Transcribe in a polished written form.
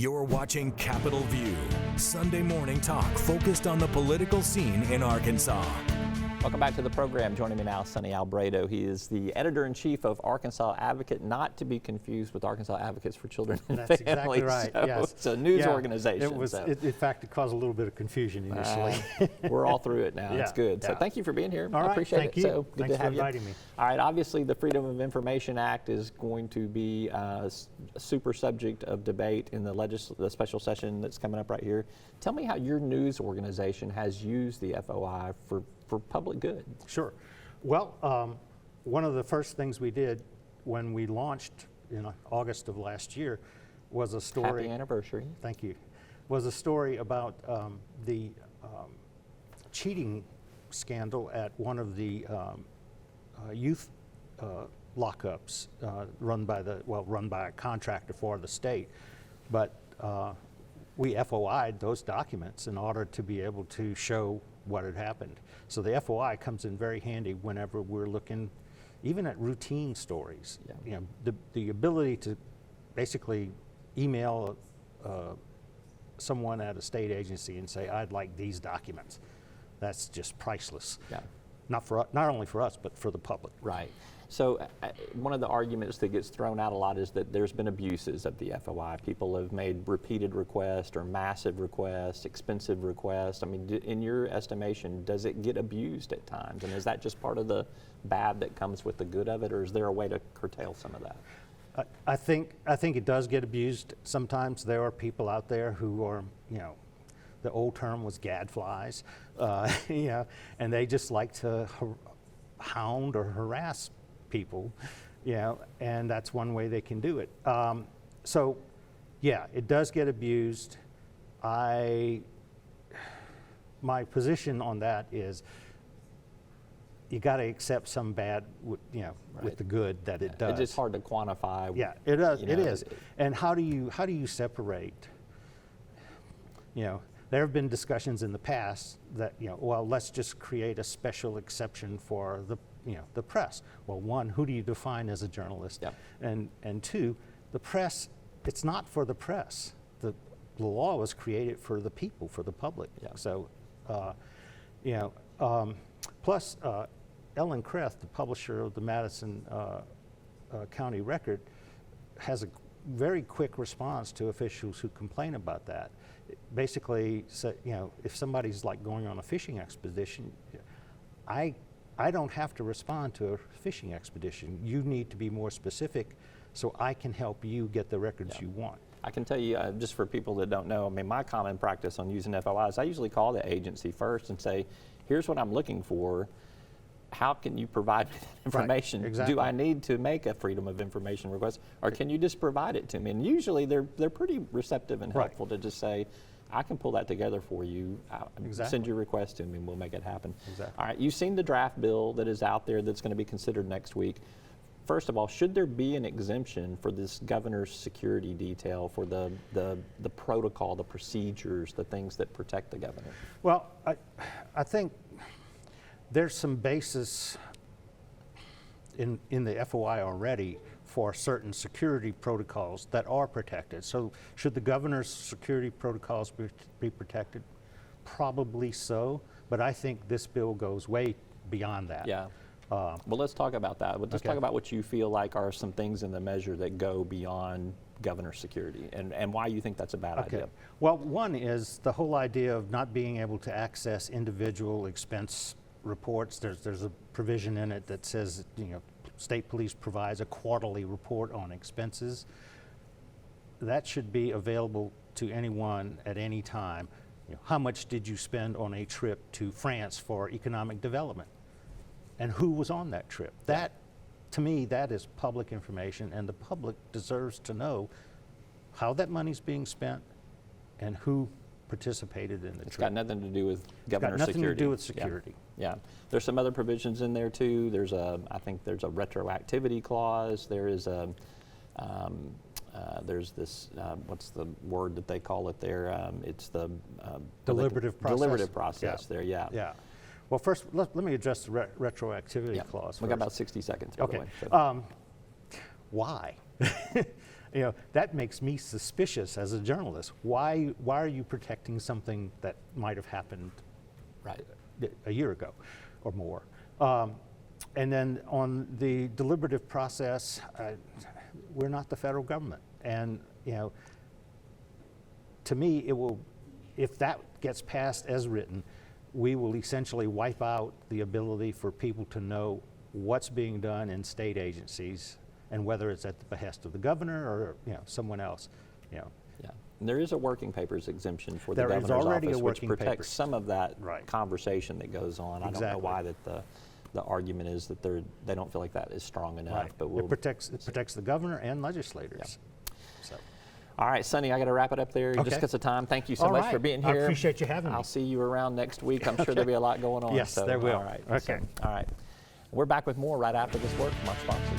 You're watching Capitol View, Sunday morning talk focused on the political scene in Arkansas. Welcome back to the program. Joining me now, Sonny Albarado. He is the editor-in-chief of Arkansas Advocate, not to be confused with Arkansas Advocates for Children and That's Families. Exactly right. So yes. It's a news organization. It was. In fact, it caused a little bit of confusion initially. We're all through it now. Yeah, It's good. So yeah. thank you for being here. All right, I appreciate thank it. you. So good Thanks to have for you. inviting me. All right. Obviously, the Freedom of Information Act is going to be a super subject of debate in the special session that's coming up right here. Tell me how your news organization has used the FOI for public good. Sure. Well, one of the first things we did when we launched in August of last year was a story. Happy anniversary. Thank you. Was a story about the cheating scandal at one of the youth lockups run by a contractor for the state, but we FOI'd those documents in order to be able to show what had happened. So the FOI comes in very handy whenever we're looking, even at routine stories. Yeah. You know, the ability to basically email someone at a state agency and say, "I'd like these documents," that's just priceless. Yeah. Not only for us, but for the public. Right. So one of the arguments that gets thrown out a lot is that there's been abuses of the FOI. People have made repeated requests or massive requests, expensive requests. I mean, in your estimation, does it get abused at times? And is that just part of the bad that comes with the good of it, or is there a way to curtail some of that? I think it does get abused sometimes. There are people out there who are, you know, the old term was gadflies, you know, and they just like to hound or harass people, you know, and that's one way they can do it. So, yeah, it does get abused. My position on that is you got to accept some bad, you know, Right. with the good that it does. It's just hard to quantify. Yeah, it does. You know, It is. And how do you separate? You know, there have been discussions in the past that, you know, well, let's just create a special exception for the, you know, the press. Well, one, who do you define as a journalist? Yep. And two, the press, it's not for the press. The law was created for the people, for the public. Yep. So, you know, plus Ellen Kreth, the publisher of the Madison County Record, has a very quick response to officials who complain about that. It basically, you know, if somebody's like going on a fishing expedition, I don't have to respond to a fishing expedition. You need to be more specific so I can help you get the records you want. I can tell you, just for people that don't know, I mean, my common practice on using FOIs, I usually call the agency first and say, here's what I'm looking for. How can you provide me that information? Right, exactly. Do I need to make a Freedom of Information request, or can you just provide it to me? And usually they're pretty receptive and helpful to just say, I can pull that together for you. Exactly. Send your request to me and we'll make it happen. Exactly. All right, you've seen the draft bill that is out there that's going to be considered next week. First of all, should there be an exemption for this governor's security detail for the protocol, the procedures, the things that protect the governor? Well, I think there's some basis in the FOI already for certain security protocols that are protected. So should the governor's security protocols be protected? Probably so, but I think this bill goes way beyond that. Yeah. Well, let's talk about that. Let's talk about what you feel like are some things in the measure that go beyond governor security and why you think that's a bad idea. Well, one is the whole idea of not being able to access individual expense reports. There's a provision in it that says, you know, state police provides a quarterly report on expenses. That should be available to anyone at any time. You know, how much did you spend on a trip to France for economic development? And who was on that trip? That, to me, that is public information, and the public deserves to know how that money's being spent and who participated in the trip. It's got nothing to do with governor security. It's got nothing to do with security. Yeah. There's some other provisions in there too. I think there's a retroactivity clause. There is there's this, what's the word that they call it there? It's the deliberative process. Deliberative process there, yeah. Yeah. Well, first, let me address the retroactivity clause. We got about 60 seconds, by the way. So. Why? You know, that makes me suspicious as a journalist. Why are you protecting something that might have happened Right. a year ago or more? And then on the deliberative process, we're not the federal government. And, you know, to me, it will, if that gets passed as written, we will essentially wipe out the ability for people to know what's being done in state agencies and whether it's at the behest of the governor or, you know, someone else, you know. Yeah, and there is a working papers exemption for the There is governor's already a office, which working protects papers. some of that Right. conversation that goes on. I don't know Exactly. why that the argument is that they don't feel like that is strong enough. Right. But It protects the governor and legislators. So. All right, Sonny, I got to wrap it up there just Okay. because of time. Thank you so All much right. for being I here. appreciate you having me. I'll see you around next week. I'm sure there'll be a lot going on. Yes, there will. All right. Okay. All right. We're back with more right after this word from our sponsor.